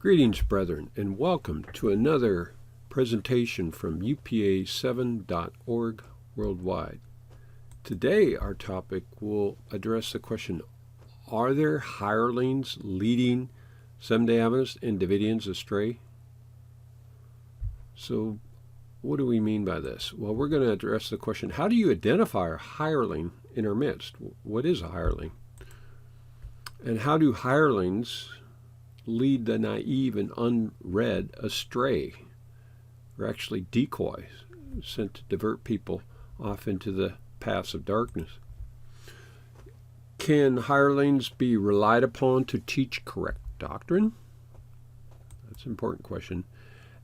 Greetings, brethren, and welcome to another presentation from upa7.org worldwide. Today, our topic will address the question, are there hirelings leading Seventh-day Adventists and Davidians astray? So, what do we mean by this? Well, we're going to address the question, how do you identify a hireling in our midst? What is a hireling? And how do hirelings lead the naive and unread astray? Or actually decoys sent to divert people off into the paths of darkness. Can hirelings be relied upon to teach correct doctrine? That's an important question.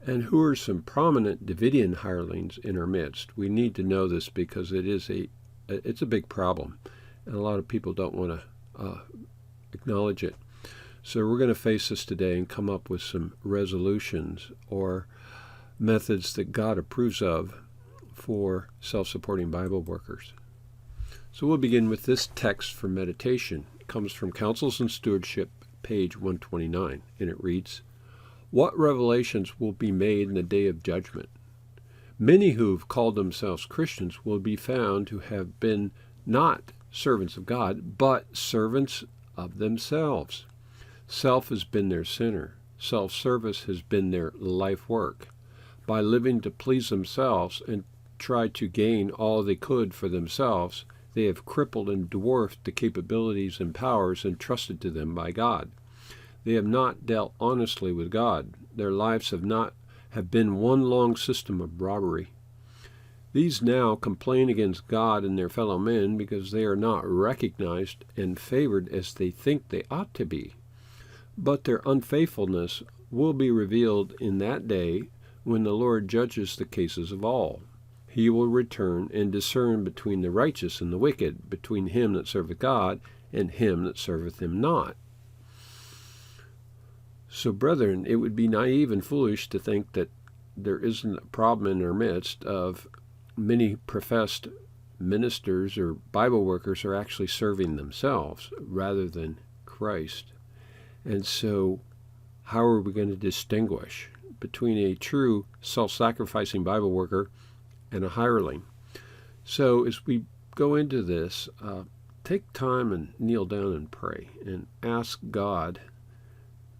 And who are some prominent Davidian hirelings in our midst? We need to know this because it's a big problem, and a lot of people don't want to acknowledge it. So we're going to face this today and come up with some resolutions or methods that God approves of for self-supporting Bible workers. So we'll begin with this text for meditation. It comes from Counsels and Stewardship, page 129, and it reads, "What revelations will be made in the day of judgment? Many who have called themselves Christians will be found to have been not servants of God, but servants of themselves. Self has been their center. Self-service has been their life work. By living to please themselves and try to gain all they could for themselves, they have crippled and dwarfed the capabilities and powers entrusted to them by God. They have not dealt honestly with God. Their lives have been one long system of robbery. These now complain against God and their fellow men because they are not recognized and favored as they think they ought to be. But their unfaithfulness will be revealed in that day when the Lord judges the cases of all. He will return and discern between the righteous and the wicked, between him that serveth God and him that serveth him not." So, brethren, it would be naive and foolish to think that there isn't a problem in our midst of many professed ministers or Bible workers are actually serving themselves rather than Christ. And so, how are we going to distinguish between a true self-sacrificing Bible worker and a hireling? So, as we go into this, take time and kneel down and pray and ask God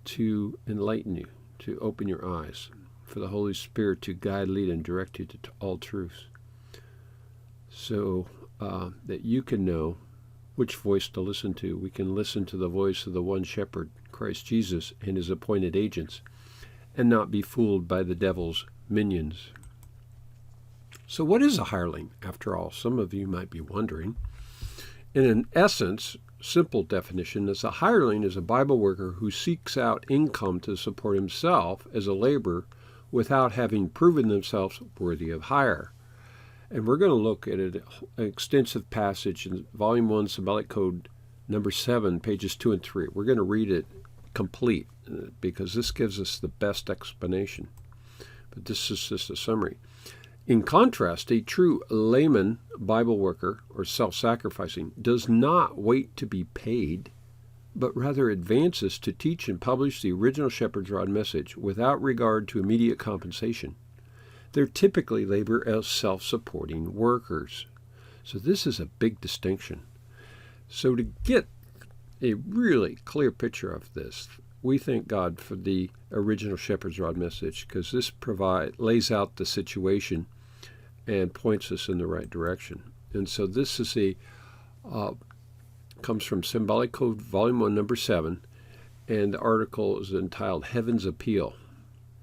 to enlighten you, to open your eyes, for the Holy Spirit to guide, lead, and direct you to all truths, so that you can know which voice to listen to. We can listen to the voice of the one shepherd, Christ Jesus, and his appointed agents, and not be fooled by the devil's minions. So what is a hireling, after all? Some of you might be wondering. In an essence, simple definition is a hireling is a Bible worker who seeks out income to support himself as a laborer without having proven themselves worthy of hire. And we're going to look at an extensive passage in Volume 1, Symbolic Code number 7, pages 2 and 3. We're going to read it complete because this gives us the best explanation. But this is just a summary. In contrast, a true layman Bible worker, or self-sacrificing, does not wait to be paid, but rather advances to teach and publish the original shepherd's rod message without regard to immediate compensation. They're typically labor as self-supporting workers. So this is a big distinction. So to get a really clear picture of this, we thank God for the original shepherd's rod message, because this lays out the situation and points us in the right direction. And so this is comes from Symbolic Code, Volume 1, number 7, and the article is entitled Heaven's Appeal.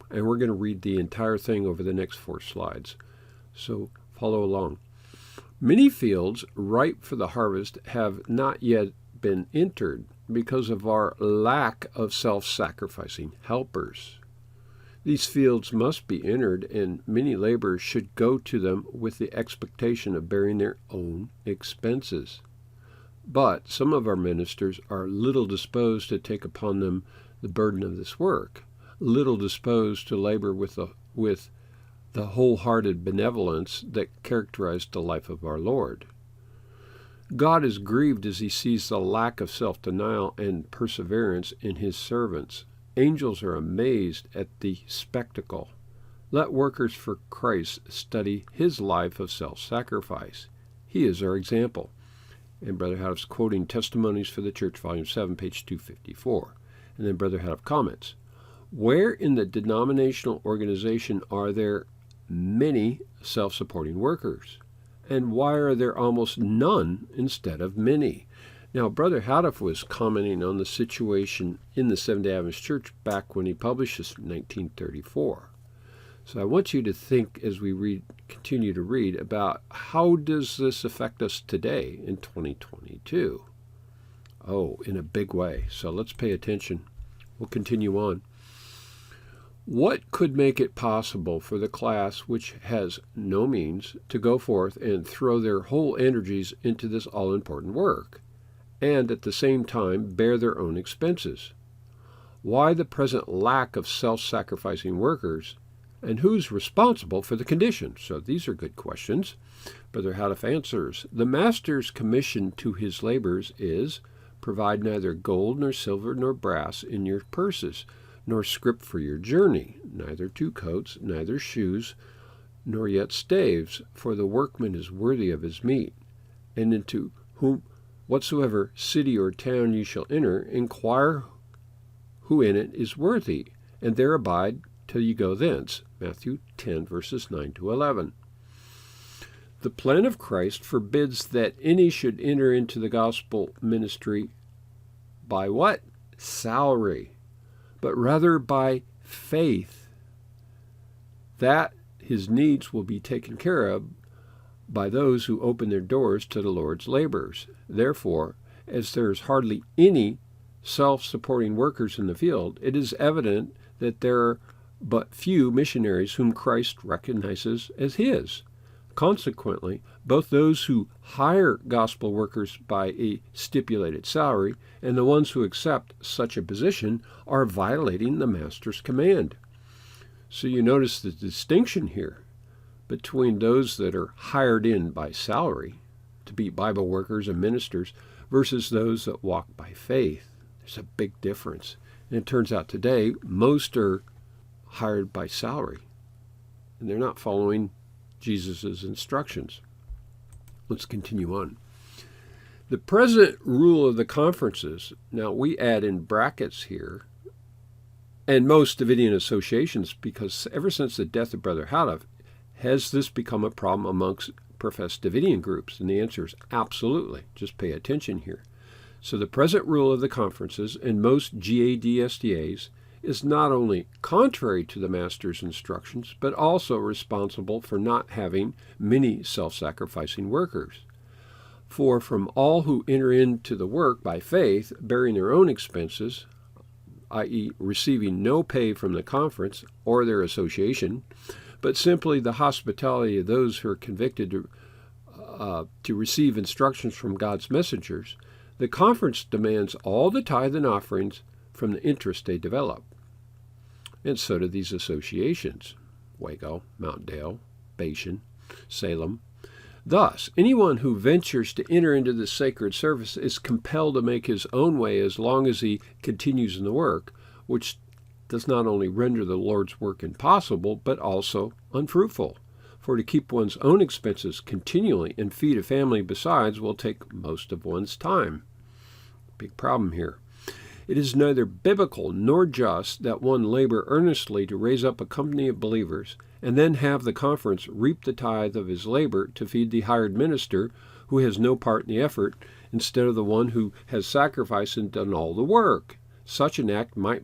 And we're going to read the entire thing over the next 4 slides. So follow along. Many fields ripe for the harvest have not yet been entered because of our lack of self-sacrificing helpers. These fields must be entered, and many laborers should go to them with the expectation of bearing their own expenses. But some of our ministers are little disposed to take upon them the burden of this work, little disposed to labor with the wholehearted benevolence that characterized the life of our Lord. God is grieved as he sees the lack of self-denial and perseverance in his servants, Angels are amazed at the spectacle. Let workers for Christ study his life of self-sacrifice. He is our example. And Brother Haddon's quoting Testimonies for the Church, Volume 7, page 254. And then Brother Haddon comments, where in the denominational organization are there many self-supporting workers? And why are there almost none instead of many? Now, Brother Haddon was commenting on the situation in the Seventh-day Adventist Church back when he published this in 1934. So I want you to think as we continue to read about how does this affect us today in 2022? Oh, in a big way. So let's pay attention. We'll continue on. What could make it possible for the class which has no means to go forth and throw their whole energies into this all-important work, and at the same time bear their own expenses? Why the present lack of self-sacrificing workers, and who's responsible for the condition? So these are good questions. Brother Haddon answers, the master's commission to his laborers is, provide neither gold nor silver nor brass in your purses, nor scrip for your journey, neither 2 coats, neither shoes, nor yet staves, for the workman is worthy of his meat. And into whatsoever city or town you shall enter, inquire who in it is worthy, and there abide till you go thence. Matthew 10, verses 9 to 11. The plan of Christ forbids that any should enter into the gospel ministry by what? Salary, but rather by faith, that his needs will be taken care of by those who open their doors to the Lord's laborers. Therefore, as there is hardly any self-supporting workers in the field, it is evident that there are but few missionaries whom Christ recognizes as his. Consequently, both those who hire gospel workers by a stipulated salary and the ones who accept such a position are violating the master's command. So you notice the distinction here between those that are hired in by salary to be Bible workers and ministers versus those that walk by faith. There's a big difference. And it turns out today, most are hired by salary, and they're not following Jesus' instructions. Let's continue on. The present rule of the conferences, now we add in brackets here, and most Davidian associations, because ever since the death of Brother Haddon, has this become a problem amongst professed Davidian groups? And the answer is absolutely. Just pay attention here. So the present rule of the conferences and most GADSDAs is not only contrary to the master's instructions, but also responsible for not having many self-sacrificing workers. For from all who enter into the work by faith, bearing their own expenses, i.e. receiving no pay from the conference or their association, but simply the hospitality of those who are convicted to receive instructions from God's messengers, the conference demands all the tithe and offerings from the interest they develop. And so do these associations, Waco, Mount Dale, Bashan, Salem. Thus, anyone who ventures to enter into the sacred service is compelled to make his own way as long as he continues in the work, which does not only render the Lord's work impossible, but also unfruitful. For to keep one's own expenses continually and feed a family besides will take most of one's time. Big problem here. It is neither biblical nor just that one labor earnestly to raise up a company of believers and then have the conference reap the tithe of his labor to feed the hired minister who has no part in the effort instead of the one who has sacrificed and done all the work. Such an act might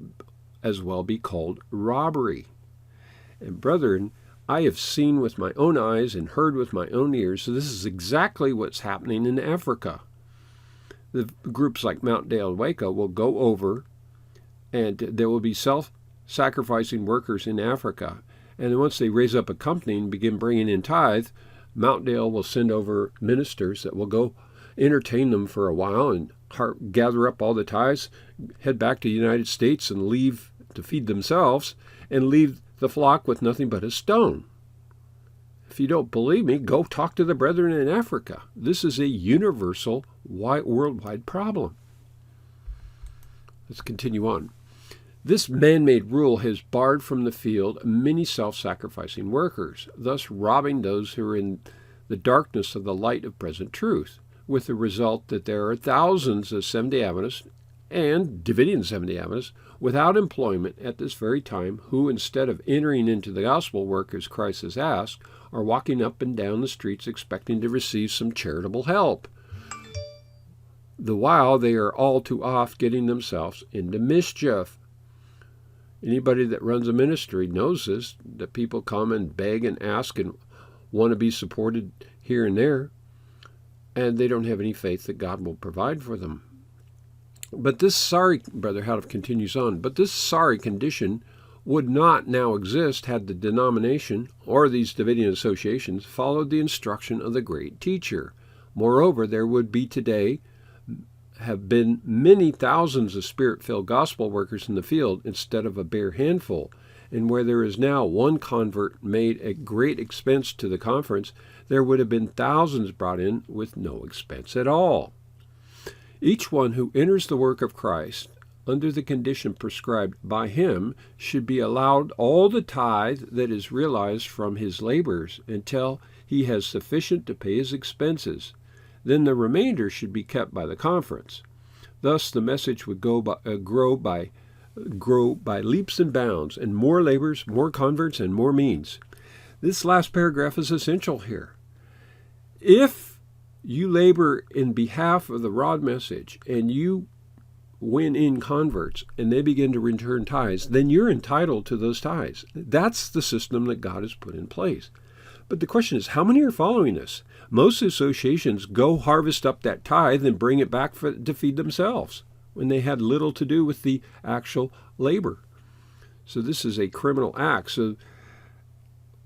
as well be called robbery. And brethren, I have seen with my own eyes and heard with my own ears, so this is exactly what's happening in Africa. The groups like Mount Dale and Waco will go over, and there will be self-sacrificing workers in Africa. And then once they raise up a company and begin bringing in tithe, Mount Dale will send over ministers that will go entertain them for a while and gather up all the tithes, head back to the United States and leave to feed themselves, and leave the flock with nothing but a stone. If you don't believe me, go talk to the brethren in Africa. This is a universal, worldwide problem. Let's continue on. This man-made rule has barred from the field many self-sacrificing workers, thus robbing those who are in the darkness of the light of present truth, with the result that there are thousands of Seventh-day Adventists and Davidian Seventh-day Adventists without employment at this very time, who, instead of entering into the gospel work as Christ has asked, are walking up and down the streets expecting to receive some charitable help, the while they are all too oft getting themselves into mischief. Anybody that runs a ministry knows this, that people come and beg and ask and want to be supported here and there, and they don't have any faith that God will provide for them. But this sorry, Brother Houteff continues on, but this sorry condition would not now exist had the denomination or these Davidian associations followed the instruction of the great teacher. Moreover, there would be today have been many thousands of spirit-filled gospel workers in the field instead of a bare handful, and where there is now one convert made at great expense to the conference, there would have been thousands brought in with no expense at all. Each one who enters the work of Christ under the condition prescribed by him should be allowed all the tithe that is realized from his labors until he has sufficient to pay his expenses. Then the remainder should be kept by the conference. Thus the message would grow by leaps and bounds, and more labors, more converts, and more means. This last paragraph is essential here. If you labor in behalf of the rod message and you win in converts and they begin to return tithes, then you're entitled to those tithes. That's the system that God has put in place. But the question is, how many are following this? Most associations go harvest up that tithe and bring it back to feed themselves when they had little to do with the actual labor. So this is a criminal act. So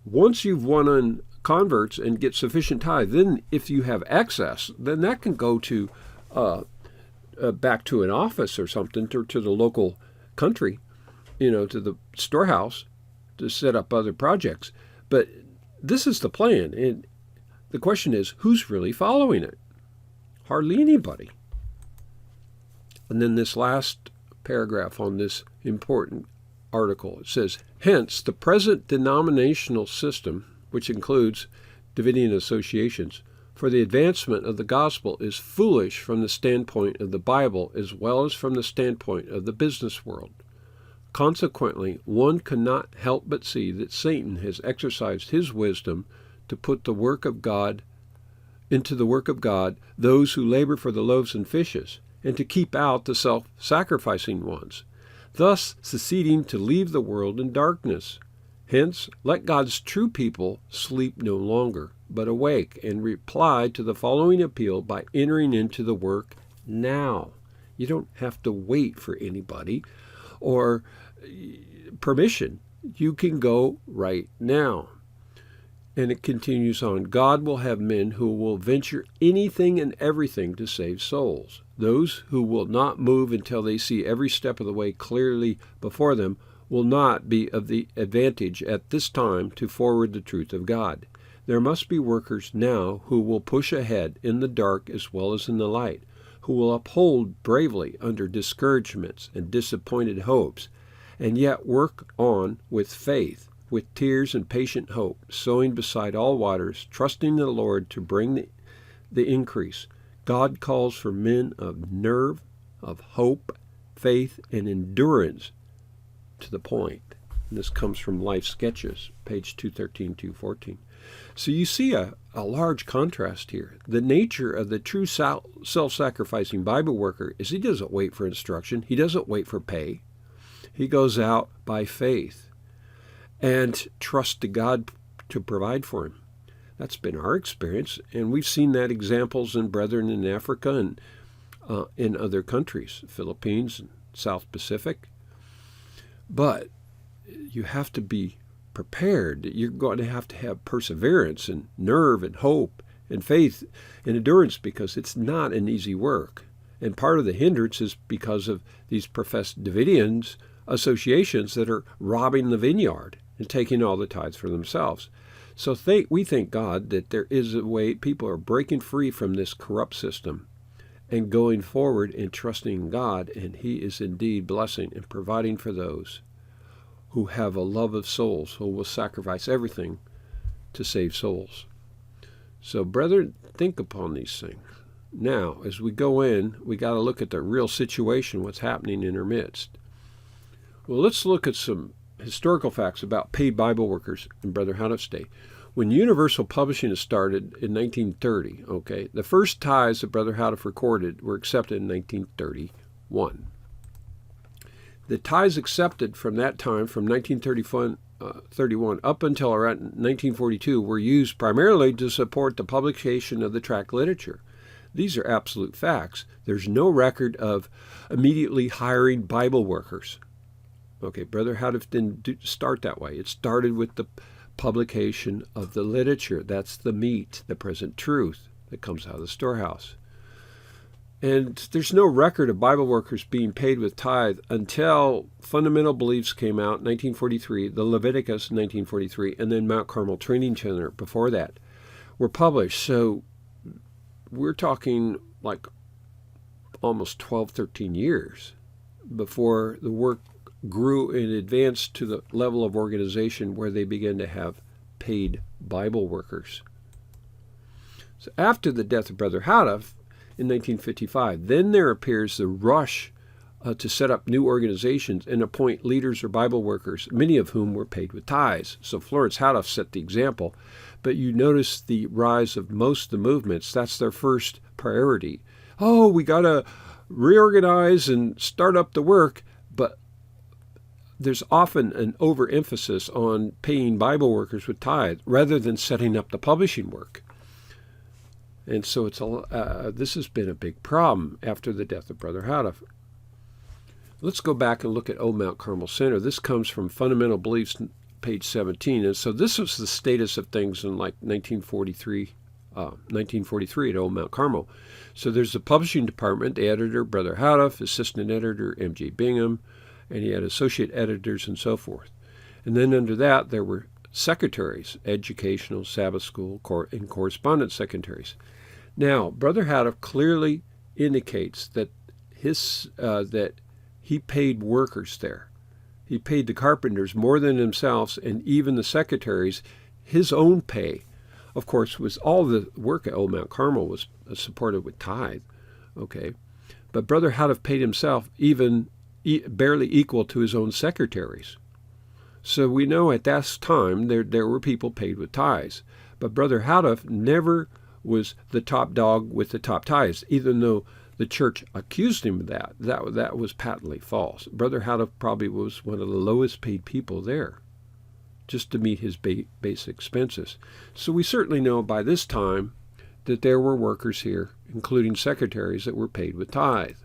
once you've won on converts and get sufficient tithe, then if you have excess, then that can go to back to an office or something, to the local country, to the storehouse to set up other projects. But this is the plan, and the question is, who's really following it? Hardly anybody. And then this last paragraph on this important article, it says, hence, the present denominational system, which includes Davidian associations, for the advancement of the gospel is foolish from the standpoint of the Bible as well as from the standpoint of the business world. Consequently, one cannot help but see that Satan has exercised his wisdom to put the work of God into the work of God those who labor for the loaves and fishes, and to keep out the self-sacrificing ones, thus succeeding to leave the world in darkness. Hence, let God's true people sleep no longer, but awake and reply to the following appeal by entering into the work now. You don't have to wait for anybody or permission. You can go right now. And it continues on. God will have men who will venture anything and everything to save souls. Those who will not move until they see every step of the way clearly before them will not be of the advantage at this time to forward the truth of God. There must be workers now who will push ahead in the dark as well as in the light, who will uphold bravely under discouragements and disappointed hopes, and yet work on with faith, with tears and patient hope, sowing beside all waters, trusting the Lord to bring the increase. God calls for men of nerve, of hope, faith, and endurance to the point. And this comes from Life Sketches, page 213, 214. So you see a large contrast here. The nature of the true self-sacrificing Bible worker is he doesn't wait for instruction. He doesn't wait for pay. He goes out by faith and trusts to God to provide for him. That's been our experience, and we've seen that examples in brethren in Africa and in other countries, Philippines and South Pacific. But you have to be prepared. You're going to have perseverance and nerve and hope and faith and endurance, because it's not an easy work. And part of the hindrance is because of these professed Davidians associations that are robbing the vineyard and taking all the tithes for themselves. So we thank God that there is a way people are breaking free from this corrupt system and going forward and trusting in God, and He is indeed blessing and providing for those who have a love of souls, who will sacrifice everything to save souls. So, brethren, think upon these things. Now, as we go in, we got to look at the real situation, what's happening in our midst. Well, let's look at some historical facts about paid Bible workers in Brother Houteff's day. When Universal Publishing started in 1930, the first tithes that Brother Houteff recorded were accepted in 1931. The tithes accepted from that time, from 1931 up until around 1942, were used primarily to support the publication of the tract literature. These are absolute facts. There's no record of immediately hiring Bible workers. Brother Houteff didn't start that way. It started with the publication of the literature. That's the meat, the present truth that comes out of the storehouse. And there's no record of Bible workers being paid with tithe until Fundamental Beliefs came out in 1943, the Leviticus in 1943, and then Mount Carmel Training Center before that were published. So we're talking like almost 12, 13 years before the work grew and advanced to the level of organization where they began to have paid Bible workers. So after the death of Brother Houteff in 1955, then there appears the rush to set up new organizations and appoint leaders or Bible workers, many of whom were paid with tithes. So Florence Houteff set the example. But you notice the rise of most of the movements. That's their first priority. Oh, we got to reorganize and start up the work. But there's often an overemphasis on paying Bible workers with tithe rather than setting up the publishing work. And so this has been a big problem after the death of Brother Houteff. Let's go back and look at Old Mount Carmel Center. This comes from Fundamental Beliefs, page 17. And so this was the status of things in like 1943 at Old Mount Carmel. So there's the publishing department, the editor, Brother Houteff, assistant editor, M.J. Bingham, and he had associate editors and so forth. And then under that, there were secretaries, educational, Sabbath school, and correspondence secretaries. Now, Brother Houteff clearly indicates that that he paid workers there. He paid the carpenters more than himself, and even the secretaries his own pay. Of course, was all the work at Old Mount Carmel was supported with tithe. But Brother Houteff paid himself even barely equal to his own secretaries. So we know at that time there were people paid with tithes. But Brother Houteff never was the top dog with the top tithes, even though the church accused him of that. That was patently false. Brother Houteff probably was one of the lowest paid people there, just to meet his basic expenses. So we certainly know by this time that there were workers here, including secretaries, that were paid with tithe.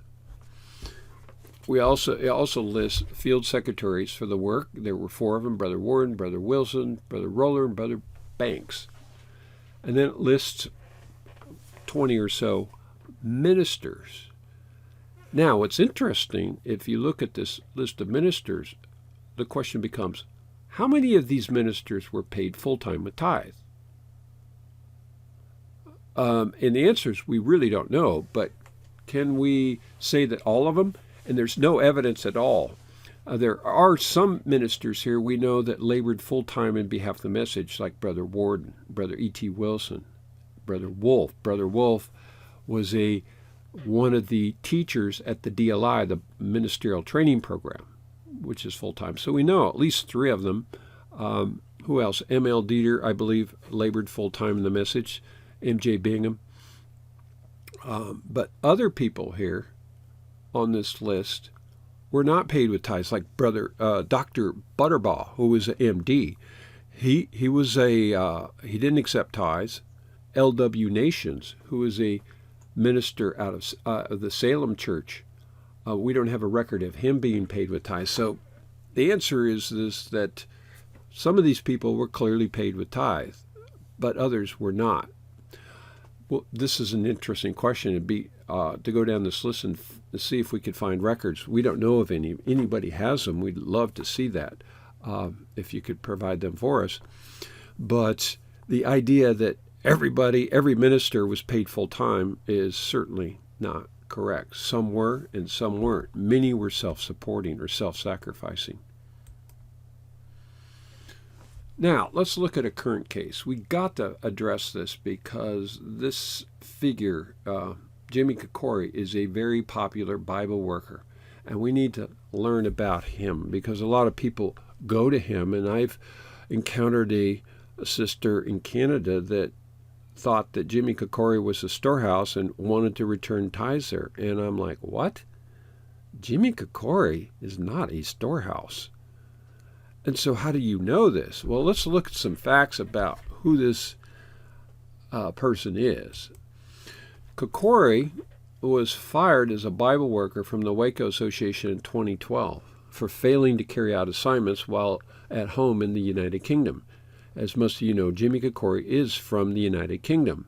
It also lists field secretaries for the work. There were 4 of them: Brother Warden, Brother Wilson, Brother Roller, and Brother Banks. And then it lists 20 or so ministers. Now, what's interesting, if you look at this list of ministers, the question becomes, how many of these ministers were paid full-time with tithe? And the answer is we really don't know, but can we say that all of them? And there's no evidence at all. There are some ministers here we know that labored full-time in behalf of the message, like Brother Warden, Brother E.T. Wilson, Brother Wolf. Brother Wolf was one of the teachers at the DLI, the Ministerial Training Program, which is full-time. So we know at least 3 of them. Who else? M.L. Dieter, I believe, labored full-time in the message. M.J. Bingham. But other people here on this list were not paid with tithes, like Dr. Butterbaugh, who was an M.D. He didn't accept tithes. L.W. Nations, who was a minister out of the Salem Church, we don't have a record of him being paid with tithes. So the answer is that some of these people were clearly paid with tithe, but others were not. Well, this is an interesting question. It'd be to go down this list and see if we could find records. We don't know if anybody has them. We'd love to see that if you could provide them for us. But the idea that every minister was paid full time is certainly not correct. Some were and some weren't. Many were self-supporting or self-sacrificing. Now, let's look at a current case. We got to address this because this figure, Jimmy Kakouri, is a very popular Bible worker. And we need to learn about him because a lot of people go to him. And I've encountered a sister in Canada that thought that Jimmy Kakouri was a storehouse and wanted to return tithes there. And I'm like, what? Jimmy Kakouri is not a storehouse. And so how do you know this? Well, let's look at some facts about who this person is. Kakouri was fired as a Bible worker from the Waco Association in 2012 for failing to carry out assignments while at home in the United Kingdom. As most of you know, Jimmy Kakouri is from the United Kingdom.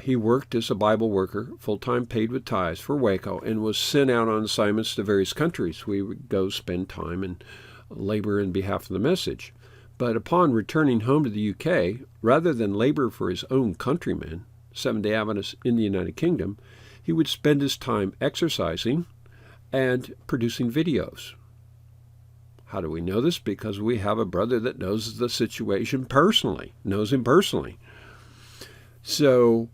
He worked as a Bible worker, full-time paid with tithes for Waco, and was sent out on assignments to various countries. We would go spend time and labor in behalf of the message. But upon returning home to the UK, rather than labor for his own countrymen, Seventh-day Adventists in the United Kingdom, he would spend his time exercising and producing videos. How do we know this? Because we have a brother that knows the situation personally, knows him personally. So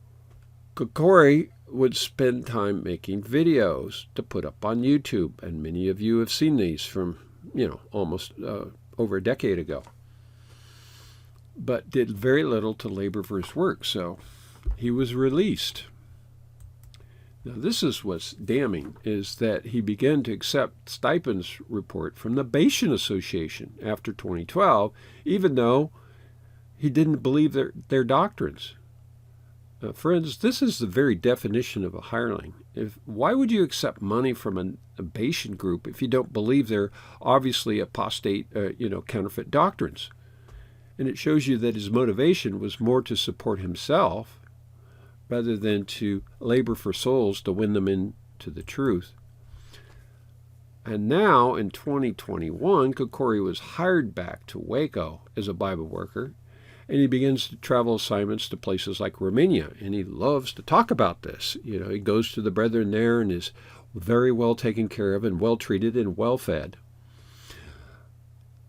Kakouri would spend time making videos to put up on YouTube, and many of you have seen these from almost over a decade ago, but did very little to labor for his work, so he was released. Now, this is what's damning, is that he began to accept stipends report from the Bashan Association after 2012, even though he didn't believe their doctrines. Friends, this is the very definition of a hireling. Why would you accept money from a Bashan group if you don't believe they're obviously apostate, counterfeit doctrines? And it shows you that his motivation was more to support himself rather than to labor for souls to win them into the truth. And now, in 2021, Kakouri was hired back to Waco as a Bible worker, and he begins to travel assignments to places like Romania, and he loves to talk about this. He goes to the brethren there and is very well taken care of and well treated and well fed.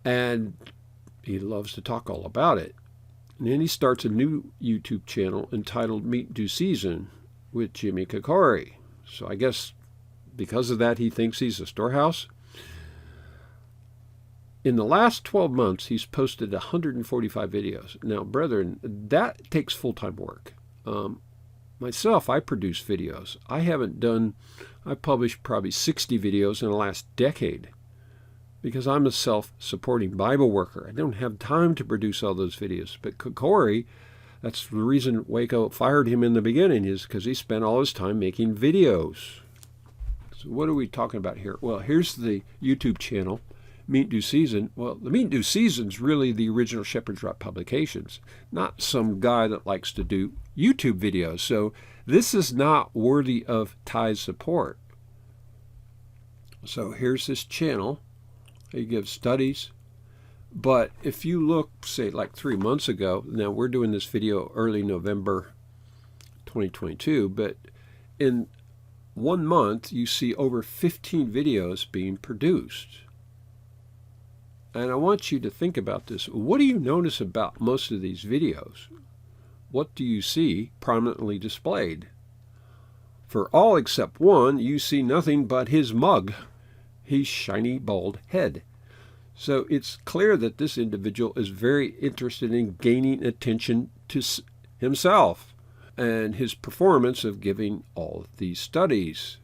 And he loves to talk all about it. And then he starts a new YouTube channel entitled Meat Due Season with Jimmy Kakouri. So I guess because of that, he thinks he's a storehouse. In the last 12 months, he's posted 145 videos. Now, brethren, that takes full-time work. Myself, I produce videos. I published probably 60 videos in the last decade because I'm a self-supporting Bible worker. I don't have time to produce all those videos. But Kakouri, that's the reason Waco fired him in the beginning, is because he spent all his time making videos. So what are we talking about here? Well, here's the YouTube channel, Meat Due Season. Well, the Meat Due Season's really the original Shepherd's Rock Publications, not some guy that likes to do YouTube videos. So this is not worthy of tithe support. So here's this channel. He gives studies. But if you look, say, like 3 months ago, now we're doing this video early November 2022, but in 1 month, you see over 15 videos being produced. And I want you to think about this. What do you notice about most of these videos? What do you see prominently displayed? For all except one, you see nothing but his mug, his shiny bald head. So it's clear that this individual is very interested in gaining attention to himself and his performance of giving all of these studies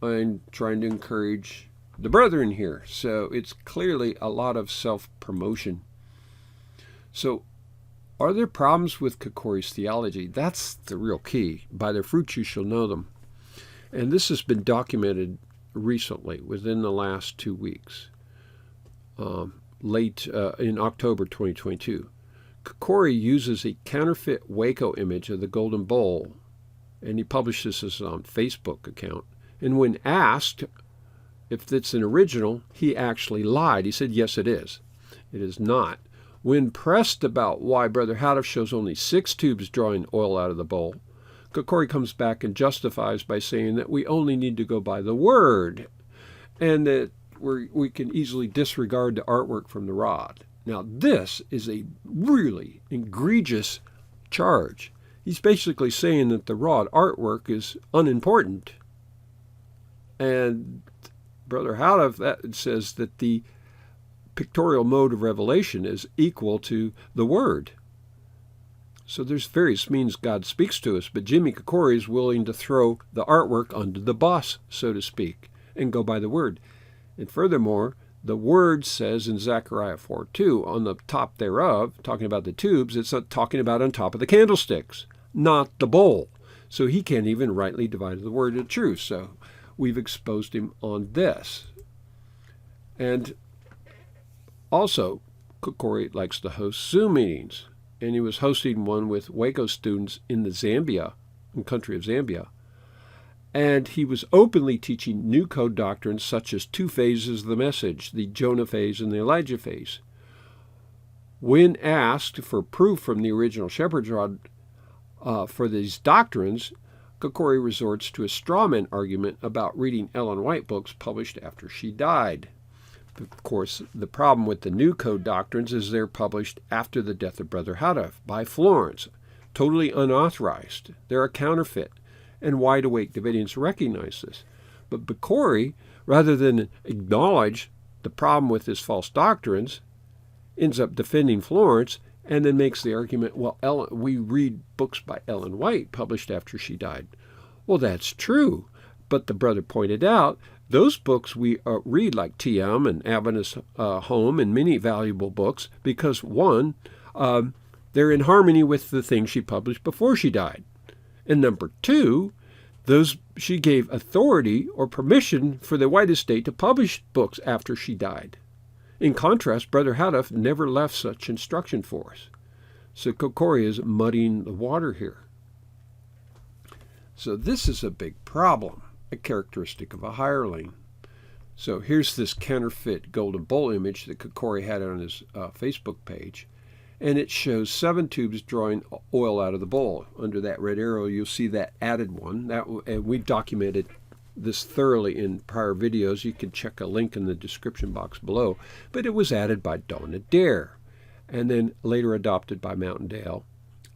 and trying to encourage the brethren here. So it's clearly a lot of self-promotion. So are there problems with Kakouri's theology? That's the real key. By their fruits you shall know them. And this has been documented recently, within the last 2 weeks, late in October 2022. Kakouri uses a counterfeit Waco image of the Golden Bowl, and he publishes this on Facebook account. And when asked if it's an original, he actually lied. He said, yes, it is. It is not. When pressed about why Brother Houteff shows only 6 tubes drawing oil out of the bowl, Kakouri comes back and justifies by saying that we only need to go by the word, and that we can easily disregard the artwork from the rod. Now, this is a really egregious charge. He's basically saying that the rod artwork is unimportant. And Brother Houteff says that the pictorial mode of revelation is equal to the word. So there's various means God speaks to us, but Jimmy Kakouri is willing to throw the artwork under the bus, so to speak, and go by the word. And furthermore, the word says in Zechariah 4:2, on the top thereof, talking about the tubes, it's talking about on top of the candlesticks, not the bowl. So he can't even rightly divide the word of truth. So we've exposed him on this. And also, Kakouri likes to host Zoom meetings, and he was hosting one with Waco students in the country of Zambia. And he was openly teaching new code doctrines such as 2 phases of the message, the Jonah phase and the Elijah phase. When asked for proof from the original Shepherd's Rod for these doctrines, Kakouri resorts to a strawman argument about reading Ellen White books published after she died. Of course, the problem with the new code doctrines is they're published after the death of Brother Houteff by Florence, totally unauthorized. They're a counterfeit, and wide-awake Davidians recognize this. But Kakouri, rather than acknowledge the problem with his false doctrines, ends up defending Florence and then makes the argument, well, we read books by Ellen White published after she died. Well, that's true, but the brother pointed out those books we read, like TM and Adventist Home and many valuable books, because one, they're in harmony with the things she published before she died. And number two, she gave authority or permission for the White estate to publish books after she died. In contrast, Brother Houteff never left such instruction for us. So Kakouri is muddying the water here. So this is a big problem, a characteristic of a hireling. So here's this counterfeit golden bowl image that Kakouri had on his Facebook page. And it shows 7 tubes drawing oil out of the bowl. Under that red arrow, you'll see that added one. And we've documented this thoroughly in prior videos. You can check a link in the description box below. But it was added by Donna Dare, and then later adopted by Mountaindale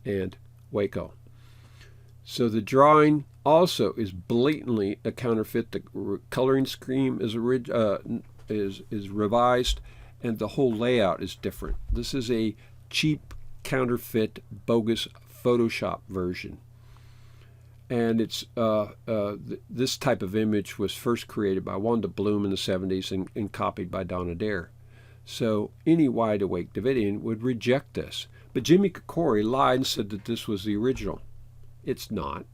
and Waco. So the drawing also is blatantly a counterfeit. The coloring scheme is revised, and the whole layout is different. This is a cheap, counterfeit, bogus Photoshop version. And it's this type of image was first created by Wanda Bloom in the 70s and copied by Donna Dare. So any wide-awake Davidian would reject this. But Jimmy Kakouri lied and said that this was the original. It's not.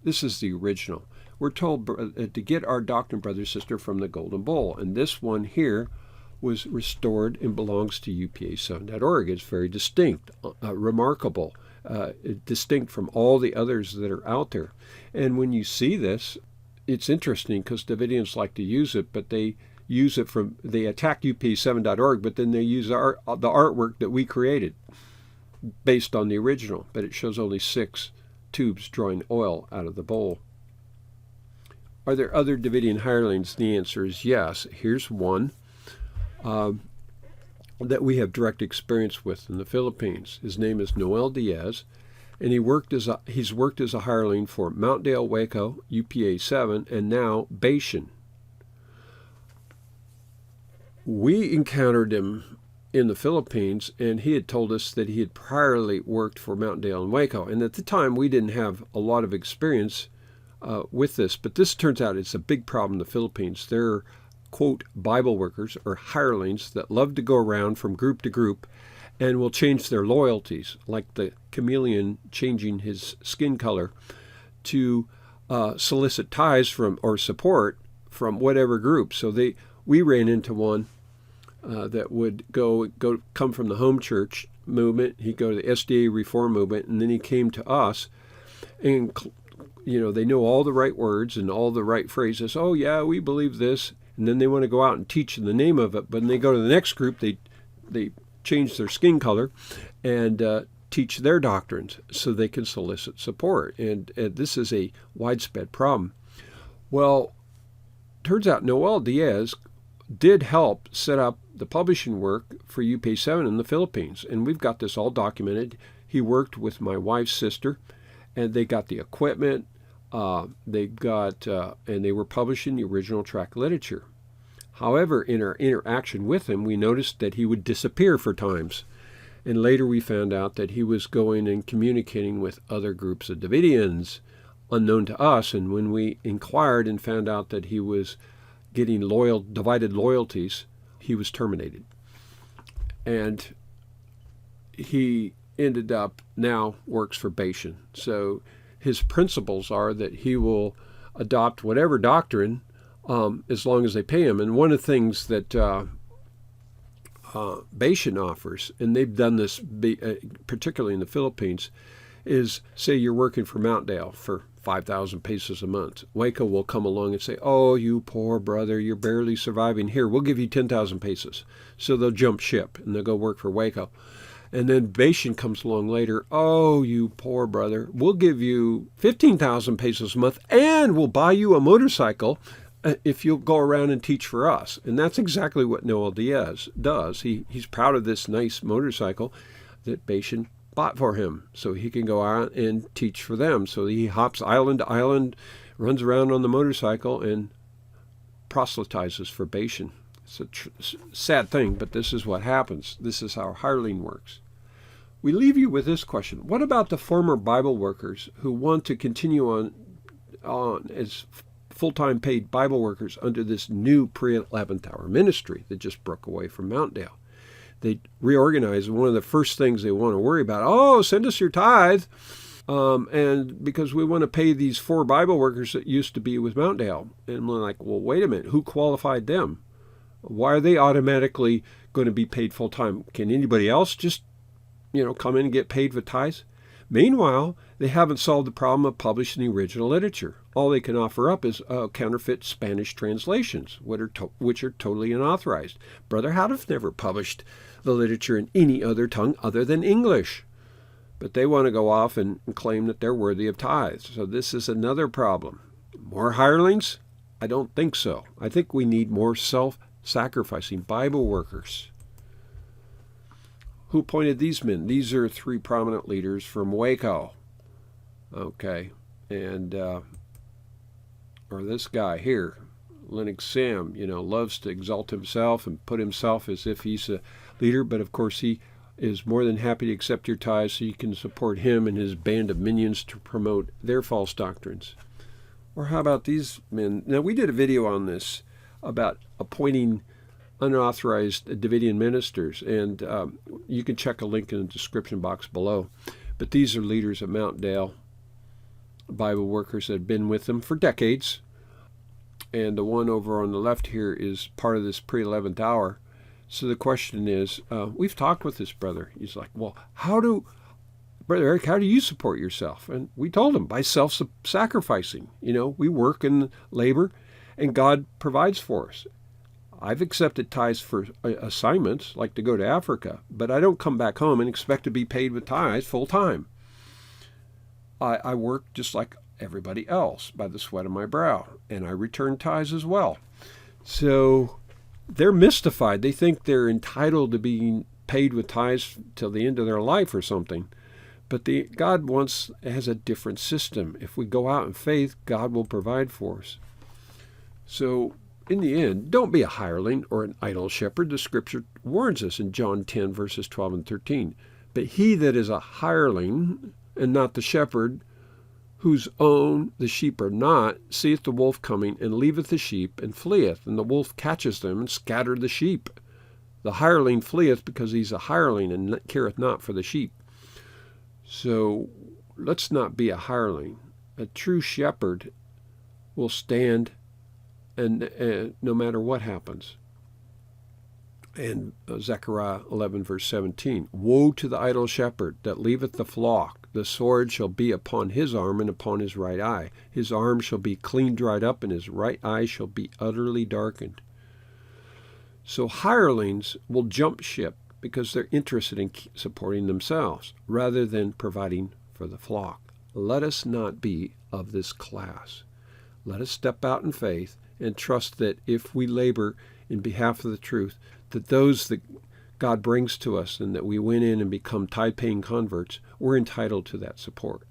This is the original. We're told to get our doctrine, brother, sister, from the Golden Bowl. And this one here was restored and belongs to UPA7.org. It's very distinct, remarkable, distinct from all the others that are out there. And when you see this, it's interesting because Davidians like to use it, but they use it they attack UPA7.org, but then they use the artwork that we created based on the original, but it shows only 6 tubes drawing oil out of the bowl. Are there other Davidian hirelings? The answer is yes. Here's one that we have direct experience with in the Philippines. His name is Noel Diaz, and he's worked as a hireling for Mountaindale, Waco, UPA 7, and now Bashan. We encountered him in the Philippines, and he had told us that he had priorly worked for Mountaindale and Waco. And at the time, we didn't have a lot of experience with this, but this turns out it's a big problem in the Philippines. There are, quote, Bible workers or hirelings that love to go around from group to group and will change their loyalties, like the chameleon changing his skin color, to solicit tithes from or support from whatever group. So we ran into one that would come from the home church movement. He'd go to the SDA Reform movement, and then he came to us, and they know all the right words and all the right phrases. Oh yeah, we believe this, and then they want to go out and teach in the name of it. But when they go to the next group, they change their skin color and teach their doctrines so they can solicit support. And this is a widespread problem. Well, turns out Noel Diaz did help set up the publishing work for UP7 in the Philippines. And we've got this all documented. He worked with my wife's sister, and they got the equipment. And they were publishing the original tract literature. However, in our interaction with him, we noticed that he would disappear for times. And later we found out that he was going and communicating with other groups of Davidians unknown to us. And when we inquired and found out that he was getting divided loyalties, he was terminated. And he ended up now works for Bashan. So his principles are that he will adopt whatever doctrine as long as they pay him. And one of the things that Bashan offers, and they've done this particularly in the Philippines, is say you're working for Mountvale for 5,000 pesos a month. Waco will come along and say, oh, you poor brother, you're barely surviving. Here, we'll give you 10,000 pesos. So they'll jump ship and they'll go work for Waco. And then Bashan comes along later, oh, you poor brother, we'll give you 15,000 pesos a month and we'll buy you a motorcycle if you'll go around and teach for us. And that's exactly what Noel Diaz does. He's proud of this nice motorcycle that Bashan bought for him so he can go out and teach for them. So he hops island to island, runs around on the motorcycle, and proselytizes for Bashan. It's a sad thing, but this is what happens. This is how hireling works. We leave you with this question. What about the former Bible workers who want to continue on as full-time paid Bible workers under this new pre-11th hour ministry that just broke away from Mountvale? They reorganize, and one of the first things they want to worry about, send us your tithe, and because we want to pay these 4 Bible workers that used to be with Mountvale. And we're like, well, wait a minute, who qualified them? Why are they automatically going to be paid full-time? Can anybody else just, come in and get paid with tithes? Meanwhile, they haven't solved the problem of publishing the original literature. All they can offer up is counterfeit Spanish translations, which are totally unauthorized. Brother Houghton's never published the literature in any other tongue other than English. But they want to go off and claim that they're worthy of tithes. So this is another problem. More hirelings? I don't think so. I think we need more self-sacrificing Bible workers. Who appointed these men? These are 3 prominent leaders from Waco. Okay. And, or this guy here, Lennox Sam, loves to exalt himself and put himself as if he's a leader. But, of course, he is more than happy to accept your tithes so you can support him and his band of minions to promote their false doctrines. Or how about these men? Now, we did a video on this about appointing unauthorized Davidian ministers, and you can check a link in the description box below. But these are leaders of Mountvale, Bible workers that have been with them for decades. And the one over on the left here is part of this pre-11th hour. So the question is, we've talked with this brother. He's like, well, Brother Eric, how do you support yourself? And we told him, by self-sacrificing. We work in labor, and God provides for us. I've accepted tithes for assignments, like to go to Africa, but I don't come back home and expect to be paid with tithes full time. I work just like everybody else by the sweat of my brow, and I return tithes as well. So they're mystified. They think they're entitled to being paid with tithes till the end of their life or something. But God has a different system. If we go out in faith, God will provide for us. So in the end, don't be a hireling or an idle shepherd. The Scripture warns us in John 10, verses 12 and 13. But he that is a hireling and not the shepherd, whose own the sheep are not, seeth the wolf coming, and leaveth the sheep, and fleeth. And the wolf catches them, and scattereth the sheep. The hireling fleeth because he's a hireling, and careth not for the sheep. So let's not be a hireling. A true shepherd will stand and no matter what happens. And Zechariah 11, verse 17, woe to the idle shepherd that leaveth the flock. The sword shall be upon his arm and upon his right eye. His arm shall be clean dried up, and his right eye shall be utterly darkened. So hirelings will jump ship because they're interested in supporting themselves rather than providing for the flock. Let us not be of this class. Let us step out in faith and trust that if we labor in behalf of the truth, that those that God brings to us and that we went in and become tithe-paying converts, we're entitled to that support.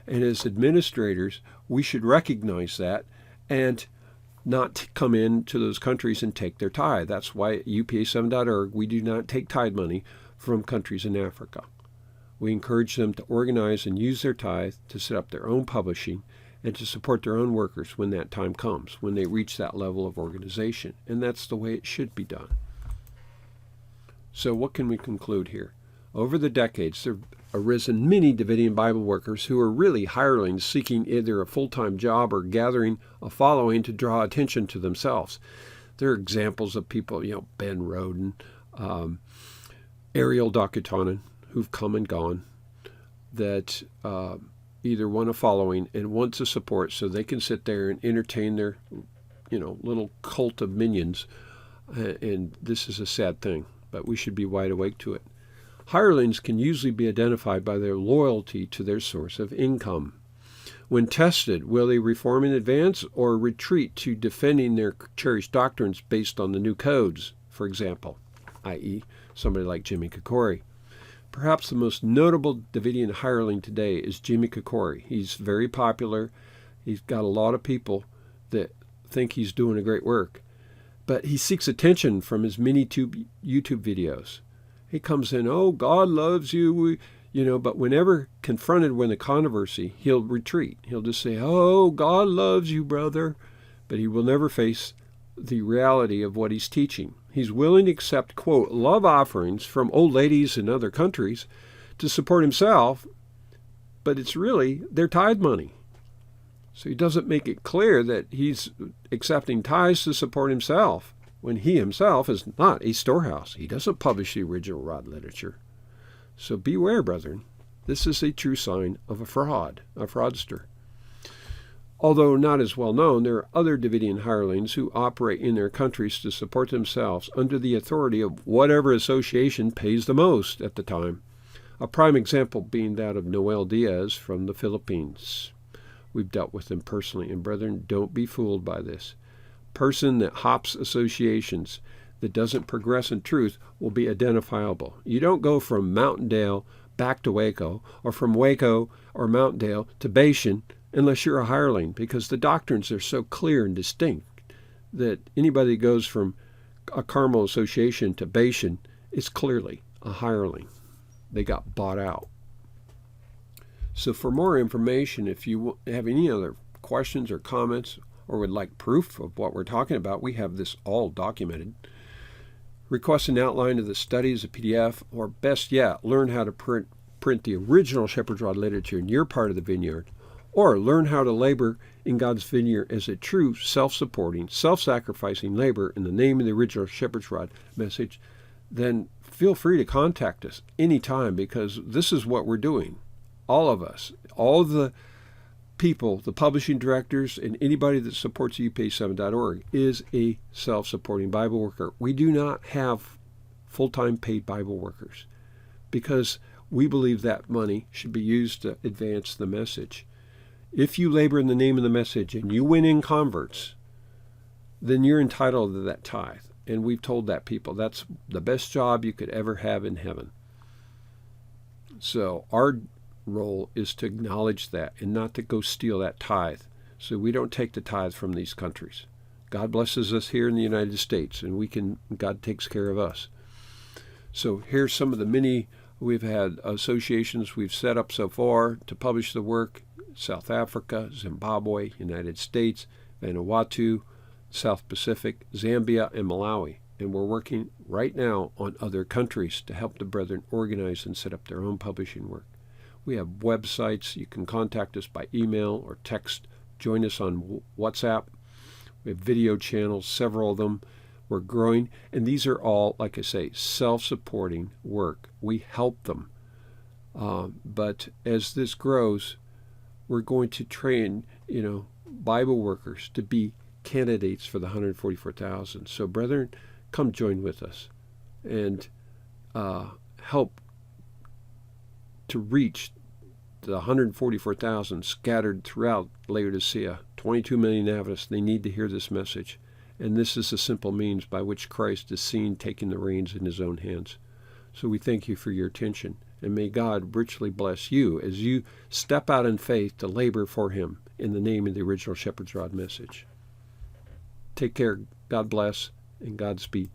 And as administrators, we should recognize that and not come into those countries and take their tithe. That's why at upa7.org we do not take tithe money from countries in Africa. We encourage them to organize and use their tithe to set up their own publishing and to support their own workers when that time comes, when they reach that level of organization. And that's the way it should be done. So what can we conclude here? Over the decades, there have arisen many Davidian Bible workers who are really hirelings seeking either a full-time job or gathering a following to draw attention to themselves. There are examples of people, Ben Roden, Ariel Dakutanen, who've come and gone, that either want a following and want to support so they can sit there and entertain their, little cult of minions. And this is a sad thing, but we should be wide awake to it. Hirelings can usually be identified by their loyalty to their source of income. When tested, will they reform in advance or retreat to defending their cherished doctrines based on the new codes, for example, i.e., somebody like Jimmy Kakouri? Perhaps the most notable Davidian hireling today is Jimmy Kakouri. He's very popular. He's got a lot of people that think he's doing a great work. But he seeks attention from his many YouTube videos. He comes in, oh, God loves you, but whenever confronted with a controversy, he'll retreat. He'll just say, oh, God loves you, brother. But he will never face the reality of what he's teaching. He's willing to accept, quote, love offerings from old ladies in other countries to support himself, but it's really their tithe money. So he doesn't make it clear that he's accepting tithes to support himself when he himself is not a storehouse. He doesn't publish the original Rod literature. So beware, brethren. This is a true sign of a fraudster. Although not as well known, there are other Davidian hirelings who operate in their countries to support themselves under the authority of whatever association pays the most at the time. A prime example being that of Noel Diaz from the Philippines. We've dealt with him personally, and brethren, don't be fooled by this. Person that hops associations, that doesn't progress in truth, will be identifiable. You don't go from Mountaindale back to Waco, or from Waco or Mountaindale to Bashan, unless you're a hireling, because the doctrines are so clear and distinct that anybody that goes from a Carmel association to Bashan is clearly a hireling. They got bought out. So for more information, if you have any other questions or comments or would like proof of what we're talking about, we have this all documented. Request an outline of the study as a PDF, or best yet, learn how to print the original Shepherd's Rod literature in your part of the vineyard, or learn how to labor in God's vineyard as a true self-supporting, self-sacrificing labor in the name of the original Shepherd's Rod message, then feel free to contact us anytime, because this is what we're doing. All of us, all the people, the publishing directors, and anybody that supports upa7.org is a self-supporting Bible worker. We do not have full-time paid Bible workers because we believe that money should be used to advance the message. If you labor in the name of the message and you win in converts, then you're entitled to that tithe. And we've told that people that's the best job you could ever have in heaven. So our role is to acknowledge that and not to go steal that tithe. So we don't take the tithe from these countries. God blesses us here in the United States, and God takes care of us. So here's some of the many we've had associations we've set up so far to publish the work: South Africa, Zimbabwe, United States, Vanuatu, South Pacific, Zambia, and Malawi. And we're working right now on other countries to help the brethren organize and set up their own publishing work. We have websites. You can contact us by email or text. Join us on WhatsApp. We have video channels, several of them. We're growing. And these are all, like I say, self-supporting work. We help them. But as this grows, we're going to train, Bible workers to be candidates for the 144,000. So, brethren, come join with us. And help to reach the 144,000 scattered throughout Laodicea, 22 million Adventists. They need to hear this message. And this is the simple means by which Christ is seen taking the reins in his own hands. So we thank you for your attention. And may God richly bless you as you step out in faith to labor for him in the name of the original Shepherd's Rod message. Take care. God bless and Godspeed.